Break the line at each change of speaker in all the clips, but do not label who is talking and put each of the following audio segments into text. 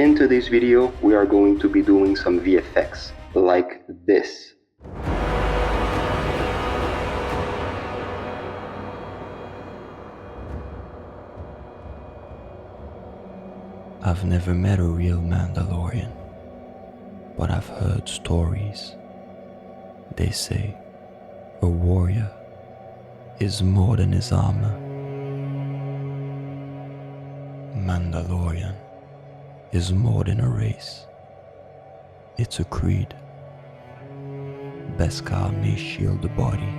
In today's video, we are going to be doing some VFX, like this.
I've never met a real Mandalorian, but I've heard stories. They say a warrior is more than his armor. Mandalorian is more than a race. It's a creed. Beskar may shield the body,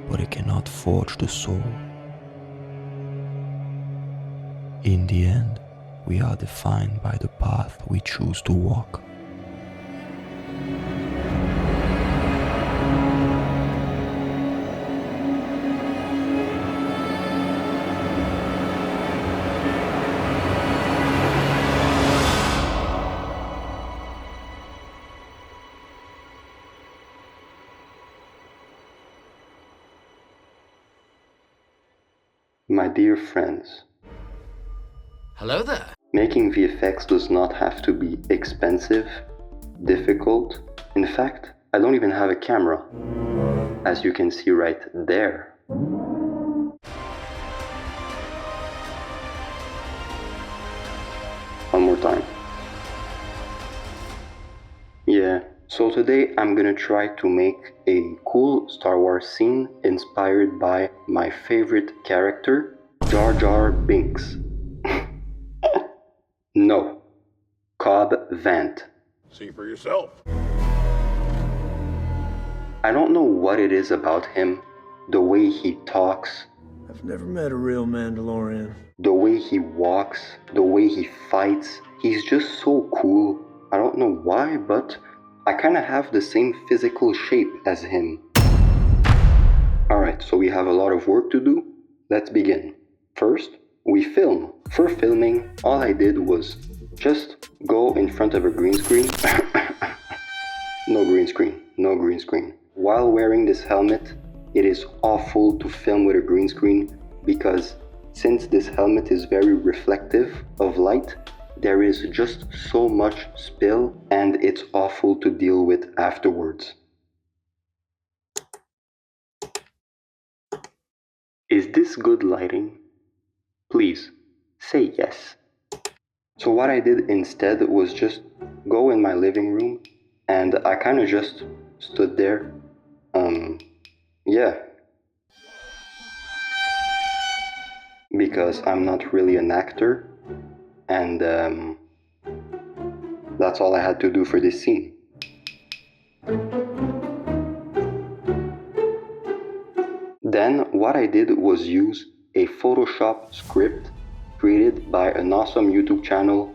but it cannot forge the soul. In the end, we are defined by the path we choose to walk.
My dear friends,
hello there.
making VFX does not have to be expensive, difficult. In fact, I don't even have a camera, as you can see right there. One more time. Yeah, so today I'm gonna try to make a cool Star Wars scene inspired by my favorite character, Jar Jar Binks. No, Cobb Vanth.
See for yourself.
I don't know what it is about him, the way he talks,
I've never met a real Mandalorian.
the way he walks, the way he fights. He's just so cool. I don't know why, but I kind of have the same physical shape as him. Alright, so we have a lot of work to do. Let's begin. First, we film. For filming, all I did was just go in front of a green screen. No green screen. While wearing this helmet, it is awful to film with a green screen because since this helmet is very reflective of light, there is just so much spill and it's awful to deal with afterwards. Is this good lighting? Please, say yes. So what I did instead was just go in my living room and I kind of just stood there. Yeah. Because I'm not really an actor and that's all I had to do for this scene. Then what I did was use a Photoshop script created by an awesome YouTube channel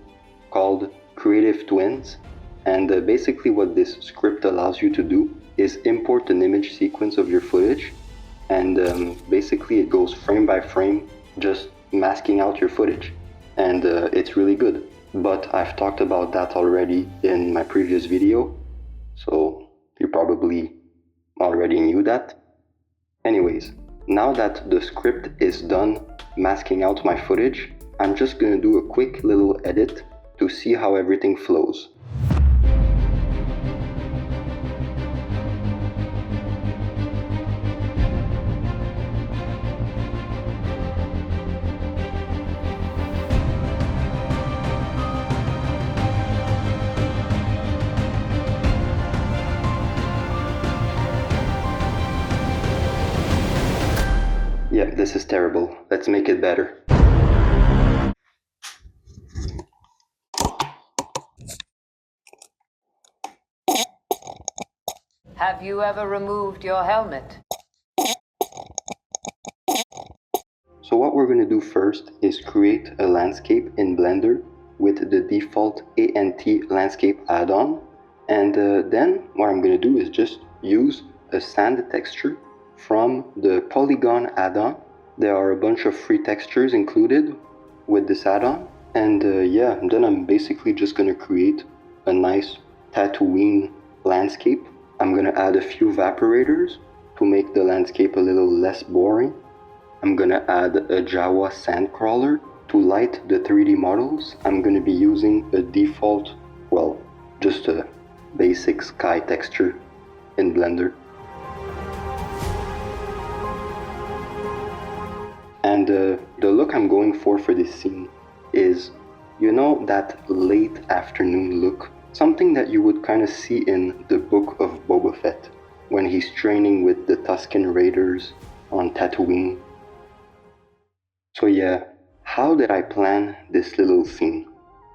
called Creative Twins, and basically what this script allows you to do is import an image sequence of your footage, and basically it goes frame by frame, just masking out your footage, and it's really good. But I've talked about that already in my previous video, so you probably already knew that. Anyways, now that the script is done masking out my footage, I'm just gonna do a quick little edit to see how everything flows. Yeah, this is terrible. Let's make it better.
Have you ever removed your helmet?
So what we're going to do first is create a landscape in Blender with the default ANT landscape add-on, and then what I'm going to do is just use a sand texture from the polygon add-on. There are a bunch of free textures included with this add-on, and yeah, then I'm basically just going to create a nice Tatooine landscape. I'm going to add a few evaporators to make the landscape a little less boring. I'm gonna add a Jawa sand crawler to light the 3D models, I'm going to be using a default, well, just a basic sky texture in Blender. And the look I'm going for this scene is, you know, that late afternoon look, something that you would kind of see in the Book of Boba Fett when he's training with the Tusken Raiders on Tatooine. So yeah, how did I plan this little scene?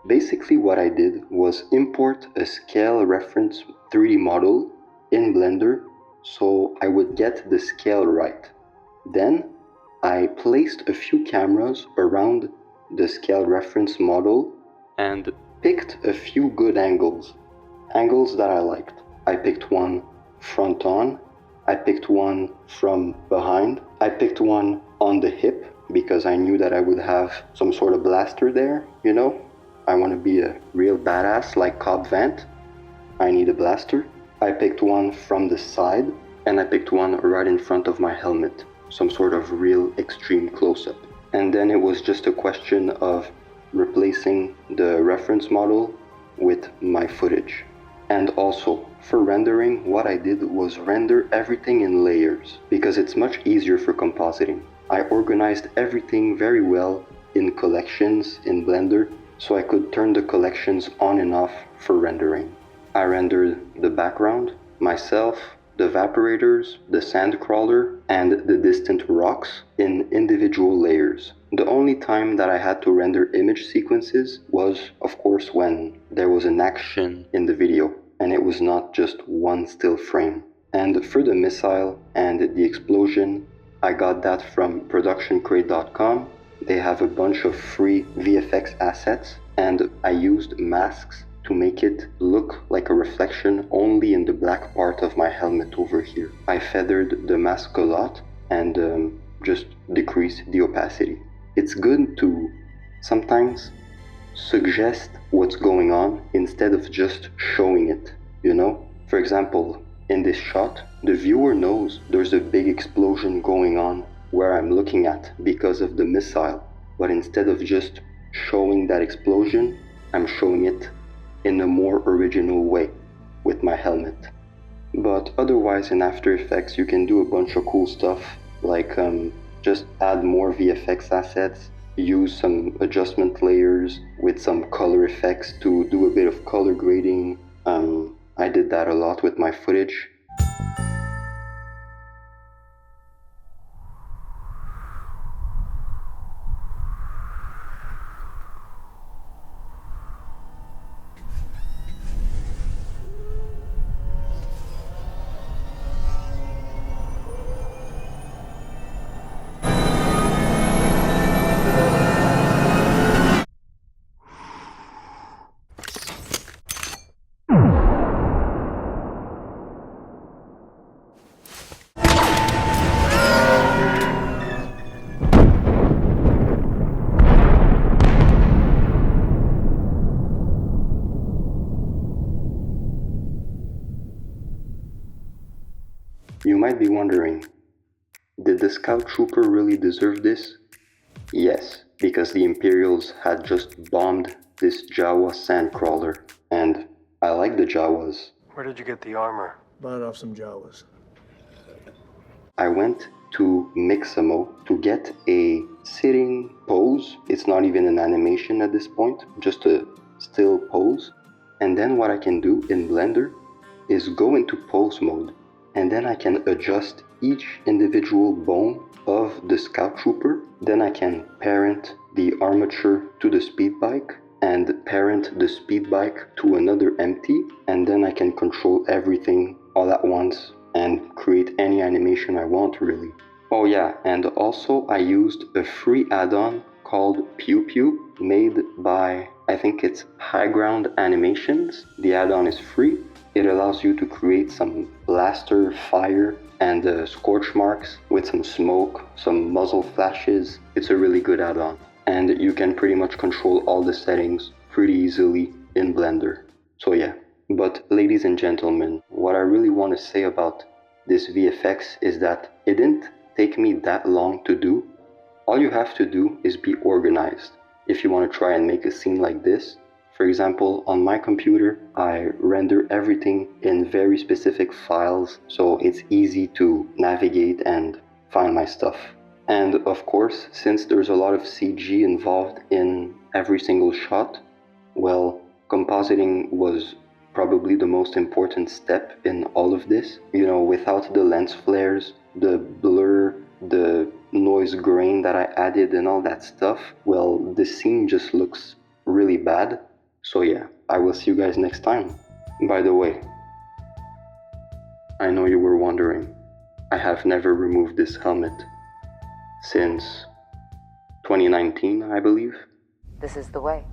Basically what I did was import a scale reference 3D model in Blender so I would get the scale right. Then I placed a few cameras around the scale reference model and picked a few good angles that I liked. I picked one front on, I picked one from behind, I picked one on the hip because I knew that I would have some sort of blaster there, you know? I want to be a real badass like Cobb Vanth. I need a blaster. I picked one from the side and I picked one right in front of my helmet, some sort of real extreme close-up. And then it was just a question of replacing the reference model with my footage. And also, for rendering, what I did was render everything in layers because it's much easier for compositing. I organized everything very well in collections in Blender so I could turn the collections on and off for rendering. I rendered the background, myself, the evaporators, the sand crawler, and the distant rocks in individual layers. The only time that I had to render image sequences was, of course, when there was an action in the video and it was not just one still frame. And for the missile and the explosion, I got that from productioncrate.com. They have a bunch of free VFX assets and I used masks to make it look like a reflection only in the black part of my helmet over here. I feathered the mask a lot and just decreased the opacity. It's good to sometimes suggest what's going on instead of just showing it, you know? For example, in this shot, the viewer knows there's a big explosion going on where I'm looking at because of the missile, but instead of just showing that explosion, I'm showing it in a more original way with my helmet. But otherwise in After Effects you can do a bunch of cool stuff like just add more VFX assets, use some adjustment layers with some color effects to do a bit of color grading. I did that a lot with my footage. You might be wondering, did the Scout Trooper really deserve this? Yes, because the Imperials had just bombed this Jawa sandcrawler, and I like the Jawas.
Where did you get the armor? Bought off some Jawas.
I went to Mixamo to get a sitting pose. It's not even an animation at this point, just a still pose. And then what I can do in Blender is go into pose mode, and then I can adjust each individual bone of the Scout Trooper. Then I can parent the armature to the speed bike and parent the speed bike to another empty, and then I can control everything all at once and create any animation I want really. Oh yeah, and also I used a free add-on called Pew Pew made by, I think it's High Ground Animations. The add-on is free. It allows you to create some blaster fire and scorch marks with some smoke, some muzzle flashes. It's a really good add-on. And you can pretty much control all the settings pretty easily in Blender. So yeah. But ladies and gentlemen, what I really want to say about this VFX is that it didn't take me that long to do. All you have to do is be organized. if you want to try and make a scene like this. For example, on my computer, I render everything in very specific files, so it's easy to navigate and find my stuff. And of course, since there's a lot of CG involved in every single shot, well, compositing was probably the most important step in all of this. You know, without the lens flares, the blur, the noise grain that I added and all that stuff, well, the scene just looks really bad. So yeah, I will see you guys next time. By the way, I know you were wondering, I have never removed this helmet since 2019, I believe.
This is the way.